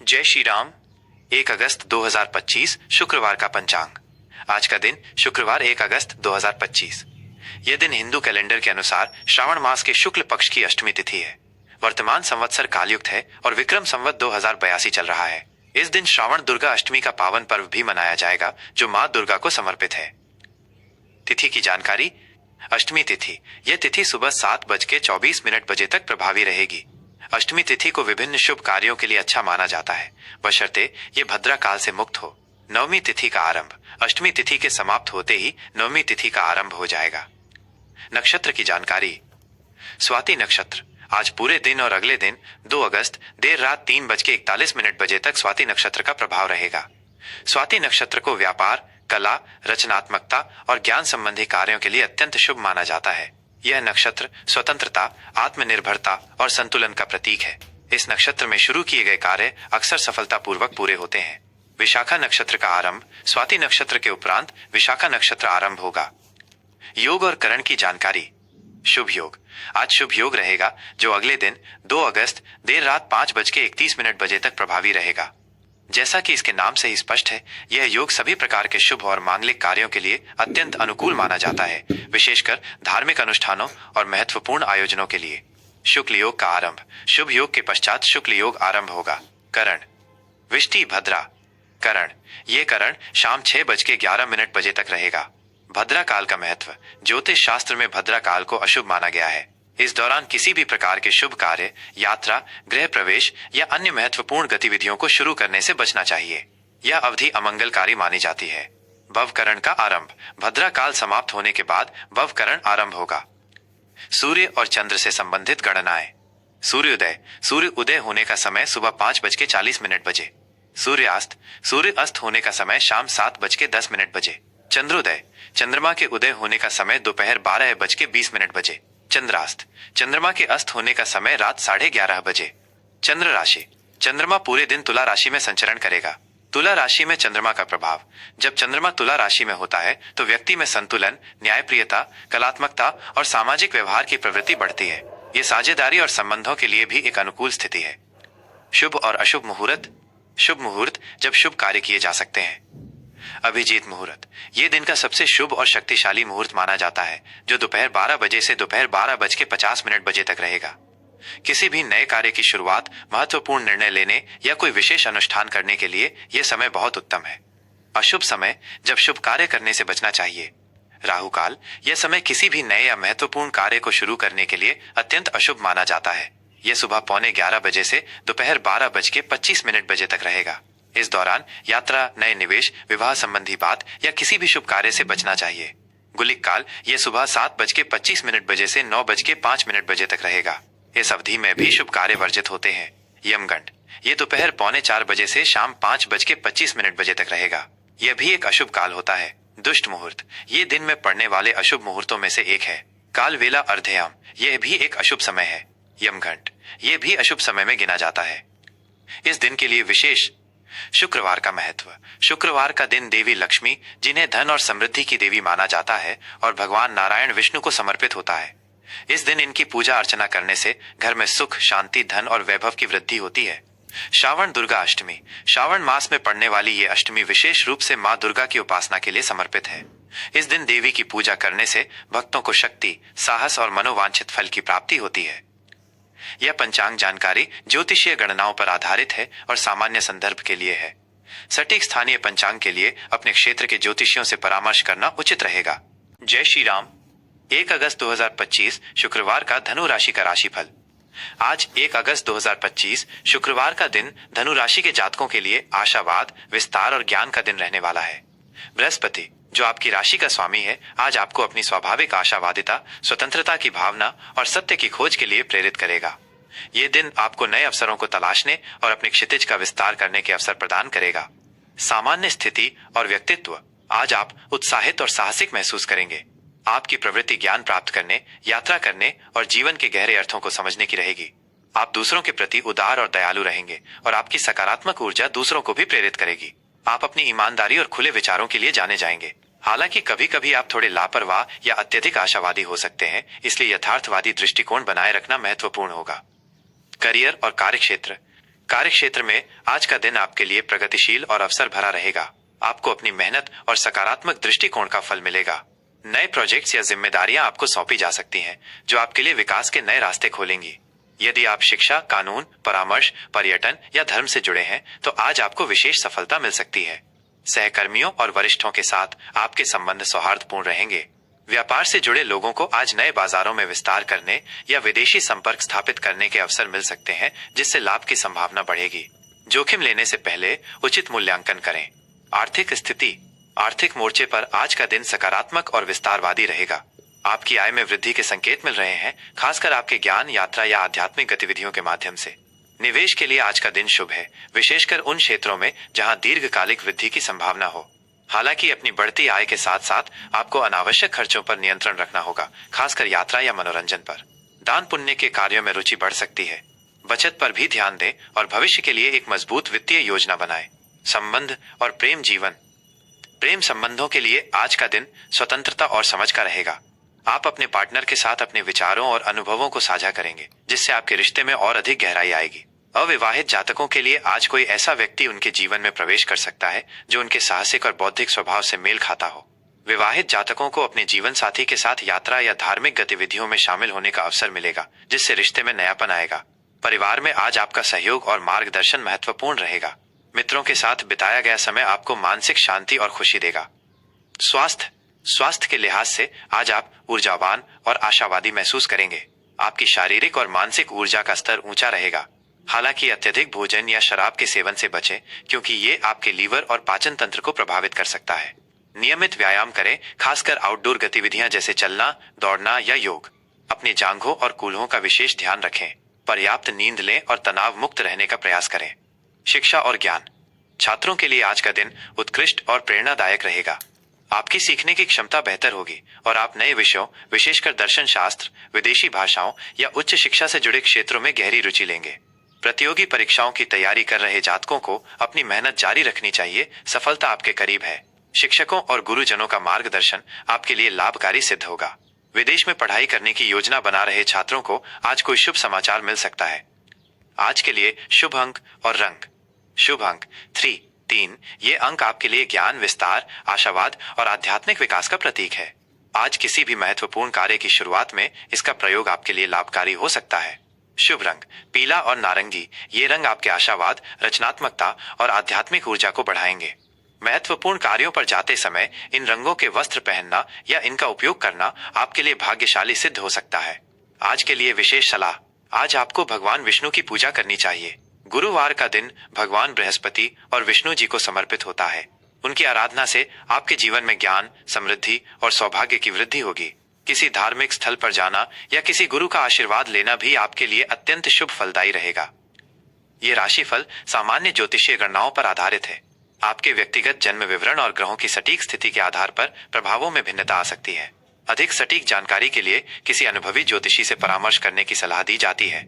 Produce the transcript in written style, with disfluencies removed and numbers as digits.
जय श्री राम। 1 अगस्त 2025 शुक्रवार का पंचांग। आज का दिन शुक्रवार 1 अगस्त 2025। यह दिन हिंदू कैलेंडर के अनुसार श्रावण मास के शुक्ल पक्ष की अष्टमी तिथि है। वर्तमान संवत्सर कालयुक्त है और विक्रम संवत 2082 चल रहा है। इस दिन श्रावण दुर्गा अष्टमी का पावन पर्व भी मनाया जाएगा जो मां दुर्गा को समर्पित है। तिथि की जानकारी। अष्टमी तिथि। यह तिथि सुबह 7:24 बजे तक प्रभावी रहेगी। अष्टमी तिथि को विभिन्न शुभ कार्यों के लिए अच्छा माना जाता है, बशर्ते ये भद्रा काल से मुक्त हो। नवमी तिथि का आरंभ। अष्टमी तिथि के समाप्त होते ही नवमी तिथि का आरंभ हो जाएगा। नक्षत्र की जानकारी। स्वाति नक्षत्र। आज पूरे दिन और अगले दिन 2 अगस्त देर रात 3:41 बजे तक स्वाति नक्षत्र का प्रभाव रहेगा। स्वाति नक्षत्र को व्यापार, कला, रचनात्मकता और ज्ञान संबंधी कार्यों के लिए अत्यंत शुभ माना जाता है। यह नक्षत्र स्वतंत्रता, आत्मनिर्भरता और संतुलन का प्रतीक है। इस नक्षत्र में शुरू किए गए कार्य अक्सर सफलतापूर्वक पूरे होते हैं। विशाखा नक्षत्र का आरंभ। स्वाति नक्षत्र के उपरांत विशाखा नक्षत्र आरंभ होगा। योग और करण की जानकारी। शुभ योग। आज शुभ योग रहेगा जो अगले दिन 2 अगस्त देर रात 5:31 बजे तक प्रभावी रहेगा। जैसा कि इसके नाम से ही स्पष्ट है, यह योग सभी प्रकार के शुभ और मांगलिक कार्यों के लिए अत्यंत अनुकूल माना जाता है, विशेषकर धार्मिक अनुष्ठानों और महत्वपूर्ण आयोजनों के लिए। शुक्ल योग का आरंभ। शुभ योग के पश्चात शुक्ल योग आरंभ होगा। करण। विष्टि भद्रा करण। ये करण शाम 6:11 बजे तक रहेगा। भद्रा काल का महत्व। ज्योतिष शास्त्र में भद्रा काल को अशुभ माना गया है। इस दौरान किसी भी प्रकार के शुभ कार्य, यात्रा, गृह प्रवेश या अन्य महत्वपूर्ण गतिविधियों को शुरू करने से बचना चाहिए। यह अवधि अमंगलकारी मानी जाती है। भवकरण का आरंभ। भद्रा काल समाप्त होने के बाद भवकरण आरंभ होगा। सूर्य और चंद्र से संबंधित गणनाएं। सूर्योदय। सूर्य उदय होने का समय सुबह 5:40 बजे। सूर्यास्त। सूर्य अस्त होने का समय शाम 7:10 बजे। चंद्रोदय। चंद्रमा के उदय होने का समय दोपहर 12:20 बजे। चंद्रास्त। चंद्रमा के अस्त होने का समय रात 11:30 बजे। चंद्र राशि। चंद्रमा पूरे दिन तुला राशि में संचरण करेगा। तुला राशि में चंद्रमा का प्रभाव। जब चंद्रमा तुला राशि में होता है तो व्यक्ति में संतुलन, न्यायप्रियता, कलात्मकता और सामाजिक व्यवहार की प्रवृत्ति बढ़ती है। ये साझेदारी और संबंधों के लिए भी एक अनुकूल स्थिति है। शुभ और अशुभ मुहूर्त। शुभ मुहूर्त जब शुभ कार्य किए जा सकते हैं। अभिजीत मुहूर्त। ये दिन का सबसे शुभ और शक्तिशाली मुहूर्त माना जाता है, जो दोपहर 12 बजे से दोपहर 12:50 बजे तक रहेगा। किसी भी नए कार्य की शुरुआत, महत्वपूर्ण निर्णय लेने या कोई विशेष अनुष्ठान करने के लिए यह समय बहुत उत्तम है। अशुभ समय जब शुभ कार्य करने से बचना चाहिए। राहु काल। यह समय किसी भी नए या महत्वपूर्ण कार्य को शुरू करने के लिए अत्यंत अशुभ माना जाता है। यह सुबह 11:15 बजे से दोपहर 12:25 बजे तक रहेगा। इस दौरान यात्रा, नए निवेश, विवाह संबंधी बात या किसी भी शुभ कार्य से बचना चाहिए। गुलिक काल। यह सुबह 7:25 बजे से 9:05 बजे तक रहेगा। इस अवधि में भी शुभ कार्य वर्जित होते हैं। यमगंड। ये दोपहर 3:45 बजे से शाम 5:25 बजे तक रहेगा। यह भी एक अशुभ काल होता है। दुष्ट मुहूर्त। ये दिन में पड़ने वाले अशुभ मुहूर्तों में से एक है। काल वेला अर्धयाम। यह भी एक अशुभ समय है। यमघंट। ये भी अशुभ समय में गिना जाता है। इस दिन के लिए विशेष। शुक्रवार का महत्व। शुक्रवार का दिन देवी लक्ष्मी, जिन्हें धन और समृद्धि की देवी माना जाता है, और भगवान नारायण विष्णु को समर्पित होता है। इस दिन इनकी पूजा अर्चना करने से घर में सुख, शांति, धन और वैभव की वृद्धि होती है। श्रावण दुर्गा अष्टमी। श्रावण मास में पड़ने वाली ये अष्टमी विशेष रूप से मां दुर्गा की उपासना के लिए समर्पित है। इस दिन देवी की पूजा करने से भक्तों को शक्ति, साहस और मनोवांछित फल की प्राप्ति होती है। यह पंचांग जानकारी ज्योतिषीय गणनाओं पर आधारित है और सामान्य संदर्भ के लिए है। सटीक स्थानीय पंचांग के लिए अपने क्षेत्र के ज्योतिषियों से परामर्श करना उचित रहेगा। जय श्री राम। 1 अगस्त 2025 शुक्रवार का धनु राशि का राशिफल। आज 1 अगस्त 2025 शुक्रवार का दिन धनु राशि के जातकों के लिए आशावाद, विस्तार और ज्ञान का दिन रहने वाला है। बृहस्पति, जो आपकी राशि का स्वामी है, आज आपको अपनी स्वाभाविक आशावादिता, स्वतंत्रता की भावना और सत्य की खोज के लिए प्रेरित करेगा। ये दिन आपको नए अवसरों को तलाशने और अपने क्षितिज का विस्तार करने के अवसर प्रदान करेगा। सामान्य स्थिति और व्यक्तित्व। आज आप उत्साहित और साहसिक महसूस करेंगे। आपकी प्रवृत्ति ज्ञान प्राप्त करने, यात्रा करने और जीवन के गहरे अर्थों को समझने की रहेगी। आप दूसरों के प्रति उदार और दयालु रहेंगे और आपकी सकारात्मक ऊर्जा दूसरों को भी प्रेरित करेगी। आप अपनी ईमानदारी और खुले विचारों के लिए जाने जाएंगे। हालांकि कभी कभी आप थोड़े लापरवाह या अत्यधिक आशावादी हो सकते हैं, इसलिए यथार्थवादी दृष्टिकोण बनाए रखना महत्वपूर्ण होगा। करियर और कार्यक्षेत्र। कार्य क्षेत्र में आज का दिन आपके लिए प्रगतिशील और अवसर भरा रहेगा। आपको अपनी मेहनत और सकारात्मक दृष्टिकोण का फल मिलेगा। नए प्रोजेक्ट्स या जिम्मेदारियां आपको सौंपी जा सकती हैं, जो आपके लिए विकास के नए रास्ते खोलेंगी। यदि आप शिक्षा, कानून, परामर्श, पर्यटन या धर्म से जुड़े हैं, तो आज आपको विशेष सफलता मिल सकती है। सहकर्मियों और वरिष्ठों के साथ आपके संबंध सौहार्दपूर्ण रहेंगे। व्यापार से जुड़े लोगों को आज नए बाजारों में विस्तार करने या विदेशी संपर्क स्थापित करने के अवसर मिल सकते हैं, जिससे लाभ की संभावना बढ़ेगी। जोखिम लेने से पहले उचित मूल्यांकन करें। आर्थिक स्थिति, आर्थिक मोर्चे पर आज का दिन सकारात्मक और विस्तारवादी रहेगा। आपकी आय में वृद्धि के संकेत मिल रहे हैं, खासकर आपके ज्ञान, यात्रा या आध्यात्मिक गतिविधियों के माध्यम से। निवेश के लिए आज का दिन शुभ है, विशेषकर उन क्षेत्रों में जहां दीर्घकालिक वृद्धि की संभावना हो। हालांकि अपनी बढ़ती आय के साथ साथ आपको अनावश्यक खर्चों पर नियंत्रण रखना होगा, खासकर यात्रा या मनोरंजन पर। दान पुण्य के कार्यों में रुचि बढ़ सकती है। बचत पर भी ध्यान दें और भविष्य के लिए एक मजबूत वित्तीय योजना बनाएं। संबंध और प्रेम जीवन, प्रेम संबंधों के लिए आज का दिन स्वतंत्रता और समझ का रहेगा। आप अपने पार्टनर के साथ अपने विचारों और अनुभवों को साझा करेंगे, जिससे आपके रिश्ते में और अधिक गहराई आएगी। अविवाहित जातकों के लिए आज कोई ऐसा व्यक्ति उनके जीवन में प्रवेश कर सकता है जो उनके साहसिक और बौद्धिक स्वभाव से मेल खाता हो। विवाहित जातकों को अपने जीवन साथी के साथ यात्रा या धार्मिक गतिविधियों में शामिल होने का अवसर मिलेगा, जिससे रिश्ते में नयापन आएगा। परिवार में आज आपका सहयोग और मार्गदर्शन महत्वपूर्ण रहेगा। मित्रों के साथ बिताया गया समय आपको मानसिक शांति और खुशी देगा। स्वास्थ्य के लिहाज से आज आप ऊर्जावान और आशावादी महसूस करेंगे। आपकी शारीरिक और मानसिक ऊर्जा का स्तर ऊंचा रहेगा। हालांकि अत्यधिक भोजन या शराब के सेवन से बचें, क्योंकि ये आपके लीवर और पाचन तंत्र को प्रभावित कर सकता है। नियमित व्यायाम करें, खासकर आउटडोर गतिविधियां जैसे चलना, दौड़ना या योग। अपनी जांघों और कूल्हों का विशेष ध्यान रखें। पर्याप्त नींद लें और तनाव मुक्त रहने का प्रयास करें। शिक्षा और ज्ञान, छात्रों के लिए आज का दिन उत्कृष्ट और प्रेरणादायक रहेगा। आपकी सीखने की क्षमता बेहतर होगी और आप नए विषयों, विशेषकर दर्शन शास्त्र, विदेशी भाषाओं या उच्च शिक्षा से जुड़े क्षेत्रों में गहरी रुचि लेंगे। प्रतियोगी परीक्षाओं की तैयारी कर रहे जातकों को अपनी मेहनत जारी रखनी चाहिए। सफलता आपके करीब है। शिक्षकों और गुरुजनों का मार्गदर्शन आपके लिए लाभकारी सिद्ध होगा। विदेश में पढ़ाई करने की योजना बना रहे छात्रों को आज कोई शुभ समाचार मिल सकता है। आज के लिए शुभ अंक और रंग। शुभ अंक 3। ये अंक आपके लिए ज्ञान, विस्तार, आशावाद और आध्यात्मिक विकास का प्रतीक है। आज किसी भी महत्वपूर्ण कार्य की शुरुआत में इसका प्रयोग आपके लिए लाभकारी हो सकता है। शुभ रंग पीला और नारंगी। ये रंग आपके आशावाद, रचनात्मकता और आध्यात्मिक ऊर्जा को बढ़ाएंगे। महत्वपूर्ण कार्यों पर जाते समय इन रंगों के वस्त्र पहनना या इनका उपयोग करना आपके लिए भाग्यशाली सिद्ध हो सकता है। आज के लिए विशेष सलाह, आज आपको भगवान विष्णु की पूजा करनी चाहिए। गुरुवार का दिन भगवान बृहस्पति और विष्णु जी को समर्पित होता है। उनकी आराधना से आपके जीवन में ज्ञान, समृद्धि और सौभाग्य की वृद्धि होगी। किसी धार्मिक स्थल पर जाना या किसी गुरु का आशीर्वाद लेना भी आपके लिए अत्यंत शुभ फलदायी रहेगा। ये राशिफल सामान्य ज्योतिषीय गणनाओं पर आधारित है। आपके व्यक्तिगत जन्म विवरण और ग्रहों की सटीक स्थिति के आधार पर प्रभावों में भिन्नता आ सकती है। अधिक सटीक जानकारी के लिए किसी अनुभवी ज्योतिषी से परामर्श करने की सलाह दी जाती है।